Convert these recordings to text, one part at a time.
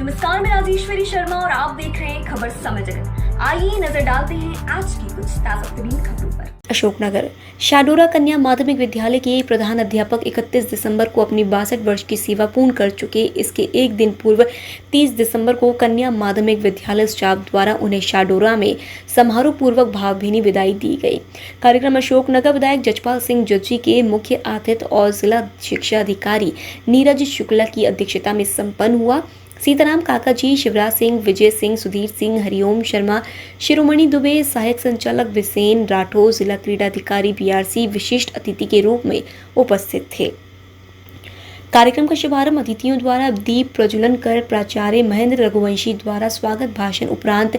नमस्कार, मैं राजेश्वरी शर्मा और आप देख रहे हैं खबर समय जगत। आइए नजर डालते हैं आज की कुछ ताजा तरीन खबरों पर। अशोकनगर शाडोरा कन्या माध्यमिक विद्यालय के प्रधान अध्यापक 31 दिसंबर को अपनी 62 वर्ष की सेवा पूर्ण कर चुके। इसके एक दिन पूर्व 30 दिसंबर को कन्या माध्यमिक विद्यालय स्टाफ द्वारा उन्हें शाडोरा में समारोह पूर्वक भावभीनी विदाई दी गई। कार्यक्रम अशोकनगर विधायक जजपाल सिंह जज्जी के मुख्य आतिथ्य और जिला शिक्षा अधिकारी नीरज शुक्ला की अध्यक्षता में संपन्न हुआ। सीताराम काका जी, शिवराज सिंह, विजय सिंह, सुधीर सिंह, हरिओम शर्मा, शिरोमणि दुबे, सहायक संचालक विसेन राठौर, जिला क्रीड़ा अधिकारी बीआरसी विशिष्ट अतिथि के रूप में उपस्थित थे। कार्यक्रम का शुभारंभ अतिथियों द्वारा दीप प्रज्वलन कर प्राचार्य महेंद्र रघुवंशी द्वारा स्वागत भाषण उपरांत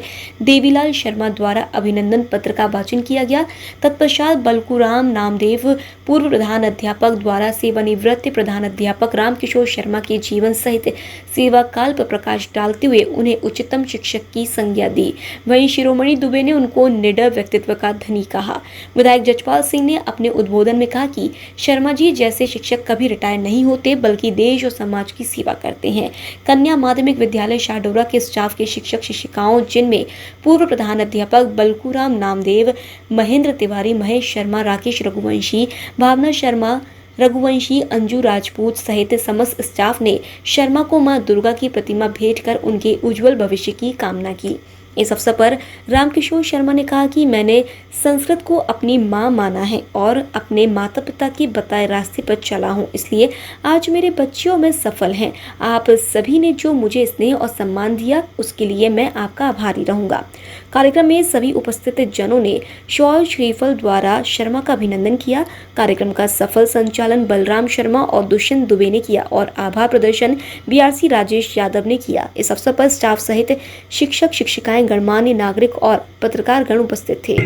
देवीलाल शर्मा द्वारा अभिनंदन पत्र का वाचन किया गया। तत्पश्चात बलकुराम नामदेव पूर्व प्रधान अध्यापक द्वारा सेवानिवृत्त प्रधान अध्यापक रामकिशोर शर्मा के जीवन सहित सेवा काल पर प्रकाश डालते हुए उन्हें उच्चतम शिक्षक की संज्ञा दी। वहीं शिरोमणि दुबे ने उनको निडर व्यक्तित्व का धनी कहा। विधायक जजपाल सिंह ने अपने उद्बोधन में कहा कि शर्मा जी जैसे शिक्षक कभी रिटायर नहीं होते बल्कि देश और समाज की सेवा करते हैं। कन्या माध्यमिक विद्यालय शाडोरा के स्टाफ के शिक्षक शिक्षिकाओं, जिनमें पूर्व प्रधान अध्यापक बलकुराम नामदेव, महेंद्र तिवारी, महेश शर्मा, राकेश रघुवंशी, भावना शर्मा रघुवंशी, अंजू राजपूत सहित समस्त स्टाफ ने शर्मा को मां दुर्गा की प्रतिमा भेंट कर उनके उज्जवल भविष्य की कामना की। इस अवसर पर रामकिशोर शर्मा ने कहा कि मैंने संस्कृत को अपनी मां माना है और अपने माता पिता के बताए रास्ते पर चला हूं, इसलिए आज मेरे बच्चों में सफल हैं। आप सभी ने जो मुझे स्नेह और सम्मान दिया उसके लिए मैं आपका आभारी रहूंगा। कार्यक्रम में सभी उपस्थित जनों ने शॉल श्रीफल द्वारा शर्मा का अभिनंदन किया। कार्यक्रम का सफल संचालन बलराम शर्मा और दुष्यंत दुबे ने किया और आभार प्रदर्शन बीआरसी राजेश यादव ने किया। इस अवसर पर स्टाफ सहित शिक्षक शिक्षिकाएं, गणमान्य नागरिक और पत्रकार गण उपस्थित थे।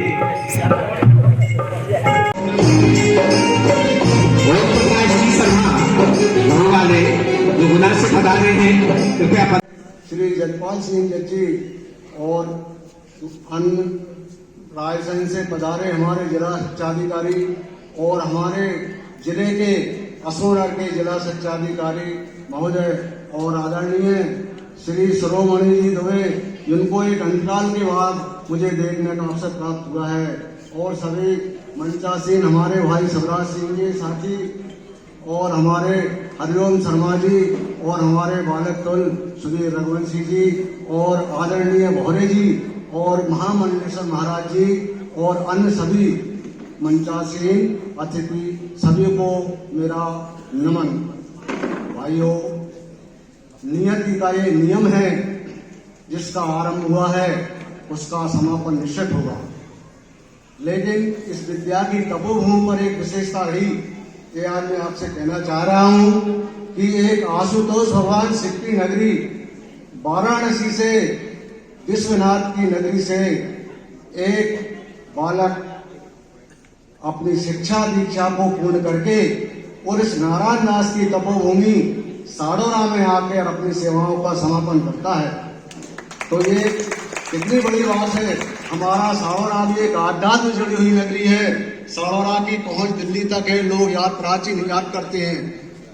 श्री जजपाल सिंह जज्जी और अन्य रायसेन से पधारे हमारे जिला शिक्षाधिकारी और हमारे जिले के अशोकनगर के जिला शिक्षाधिकारी महोदय और आदरणीय श्री शिरोमणि जी दुबे, जिनको एक अंतराल के बाद मुझे देखने का अवसर प्राप्त हुआ है, और सभी मंचासीन हमारे भाई शिवराज सिंह जी साथी और हमारे हरिओम शर्मा जी और हमारे बालक तुल सुधीर रघुवंशी जी और आदरणीय भौरे जी और महामंडलेश्वर महाराज जी और अन्य सभी मंचासीन अतिथि सभी को मेरा नमन। भाइयों, नियति का ये नियम है, जिसका आरंभ हुआ है उसका समापन निश्चित होगा। लेकिन इस विद्या की तपोभूमि पर एक विशेषता रही, ये आज मैं आपसे कहना चाह रहा हूं कि एक आशुतोष भगवान सिक्की नगरी वाराणसी से विश्वनाथ की नगरी से एक बालक अपनी शिक्षा दीक्षा को पूर्ण करके और इस नारायण दास की तपोभूमि शाडोरा में आकर अपनी सेवाओं का समापन करता है। तो ये कितनी बड़ी बात है। हमारा शाडोरा भी एक आध्यात्म जुड़ी हुई नगरी है। शाडोरा की पहुंच दिल्ली तक है, लोग याद प्राचीन याद करते हैं।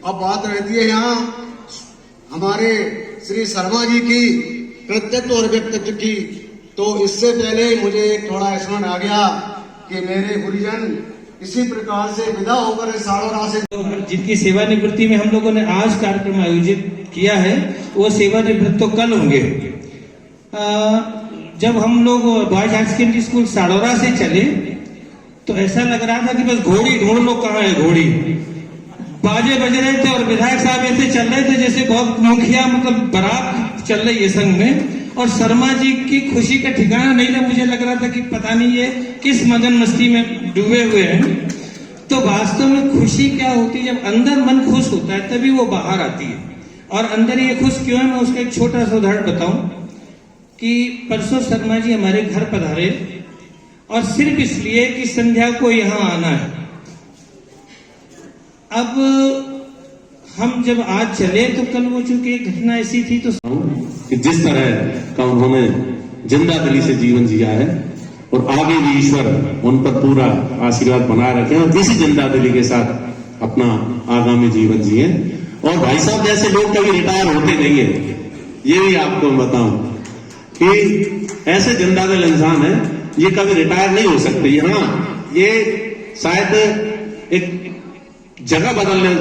अब बात रहती है यहाँ हमारे श्री शर्मा जी की कृतित्व और व्यक्तित्व की। तो इससे पहले मुझे एक थोड़ा स्मरण आ गया कि मेरे गुरुजन इसी प्रकार से विदा होकर शाडोरा से जिनकी सेवानिवृत्ति में हम लोगों ने आज कार्यक्रम आयोजित किया है, वो सेवानिवृत्त तो कल होंगे। जब हम लोग बॉयज हाई सेकेंडरी स्कूल शाडोरा से चले तो ऐसा लग रहा था कि बस घोड़ी ढूंढ लो, कहाँ है घोड़ी। बाजे बज रहे थे और विधायक साहब ऐसे चल रहे थे जैसे बहुत मुखिया मतलब बारात चल रही है संघ में, और शर्मा जी की खुशी का ठिकाना नहीं था। मुझे लग रहा था कि पता नहीं ये किस मगन मस्ती में डूबे हुए हैं। तो वास्तव में खुशी क्या होती है, जब अंदर मन खुश होता है तभी वो बाहर आती है। और अंदर ये खुश क्यों है, मैं उसका एक छोटा सा उदाहरण बताऊं कि परसों शर्मा जी हमारे घर पधारे और सिर्फ इसलिए कि संध्या को यहाँ आना है। अब हम जब आज चले तो कल वो चूंकि घटना ऐसी थी तो कि जिस तरह का उन्होंने जिंदा दिली से जीवन जिया है और आगे भी ईश्वर उन पर पूरा आशीर्वाद बनाए रखे और इसी जिंदा दिली के साथ अपना आगामी जीवन जिए। और भाई साहब जैसे लोग कभी रिटायर होते नहीं है, ये भी आपको बताऊं कि ऐसे जिंदा दिल इंसान है, ये कभी रिटायर नहीं हो सकते। हाँ, ये शायद एक जगह बदलने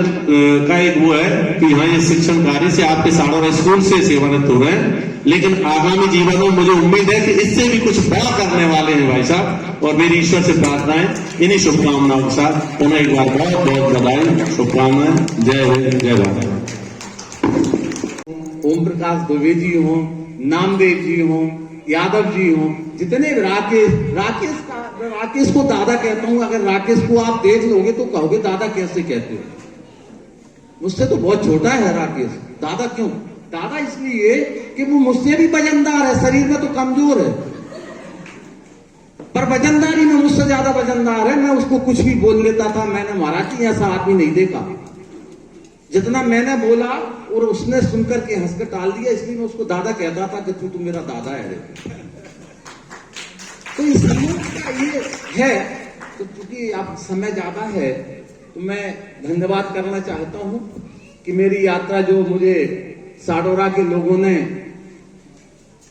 का एक वो है कि हाँ, ये शिक्षण कार्य से आपके साड़ोरा स्कूल से सेवानिवृत्त हो रहे हैं, लेकिन आगामी जीवन में मुझे उम्मीद है कि इससे भी कुछ बड़ा करने वाले हैं भाई साहब। और मेरी ईश्वर से प्रार्थना है, इन्हीं शुभकामनाओं के साथ पुनः एक बार बहुत बहुत बधाई, शुभकामनाएं। जय हिंद, जय भारत। ओम प्रकाश द्विवेदी हो, नामदेव जी हो, यादव जी हो, जितने राकेश को दादा कहता हूं। अगर राकेश को आप देख लोगे तो कहोगे दादा कैसे कहते हो? मुझसे तो बहुत छोटा है राकेश। दादा क्यों? दादा इसलिए कि वो मुझसे भी वजनदार है, शरीर में तो कमजोर है, पर वजनदारी में मुझसे ज्यादा वजनदार है। मैं उसको कुछ भी बोल लेता था। मैंने महाराज जी ऐसा आदमी नहीं देखा। जितना मैंने बोला और उसने सुनकर के हंसकर टाल दिया, इसलिए मैं उसको दादा कहता था कि तू मेरा दादा है। तो इसलिए ये है, तो क्योंकि अब समय ज्यादा है तो मैं धन्यवाद करना चाहता हूं कि मेरी यात्रा जो मुझे साडोरा के लोगों ने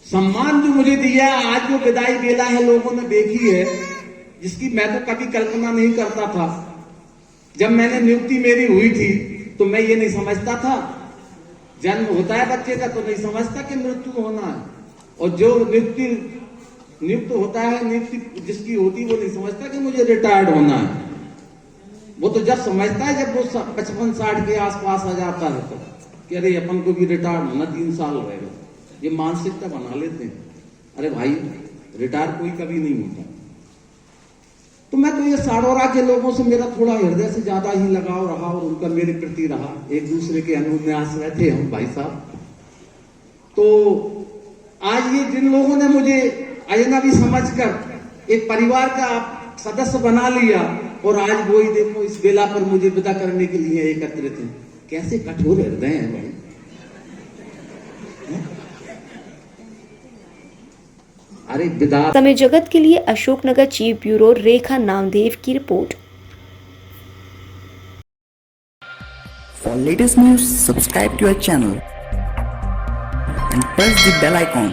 सम्मान जो मुझे दिया, आज जो विदाई बेला है लोगों ने देखी है, जिसकी मैं तो कभी कल्पना नहीं करता था। जब मैंने नियुक्ति मेरी हुई थी तो मैं ये नहीं समझता था, जन्म होता है बच्चे का तो नहीं समझता कि मृत्यु होना है, और जो नियुक्त होता है, नियुक्ति जिसकी होती वो नहीं समझता कि मुझे रिटायर्ड होना है। वो तो जब समझता है जब वो 55-60 के आसपास आ जाता है तो कि अरे अपन को भी रिटायर्ड होना 3 साल रहेगा। ये मानसिकता बना लेते हैं। अरे भाई, रिटायर कोई कभी नहीं होता। तो मैं तो ये साडोरा के लोगों से मेरा थोड़ा हृदय से ज्यादा ही लगाव रहा और उनका मेरे प्रति रहा। एक दूसरे के अनुमति आश्रय थे हम भाई साहब। तो आज ये जिन लोगों ने मुझे अजनबी समझकर एक परिवार का सदस्य बना लिया, और आज वो ही देखो इस बेला पर मुझे विदा करने के लिए एकत्रित हैं। कैसे कठोर हृदय हैं भाई। अरे विदा। समय जगत के लिए अशोकनगर चीफ ब्यूरो रेखा नामदेव की report. For latest news, subscribe to our channel and press the bell icon.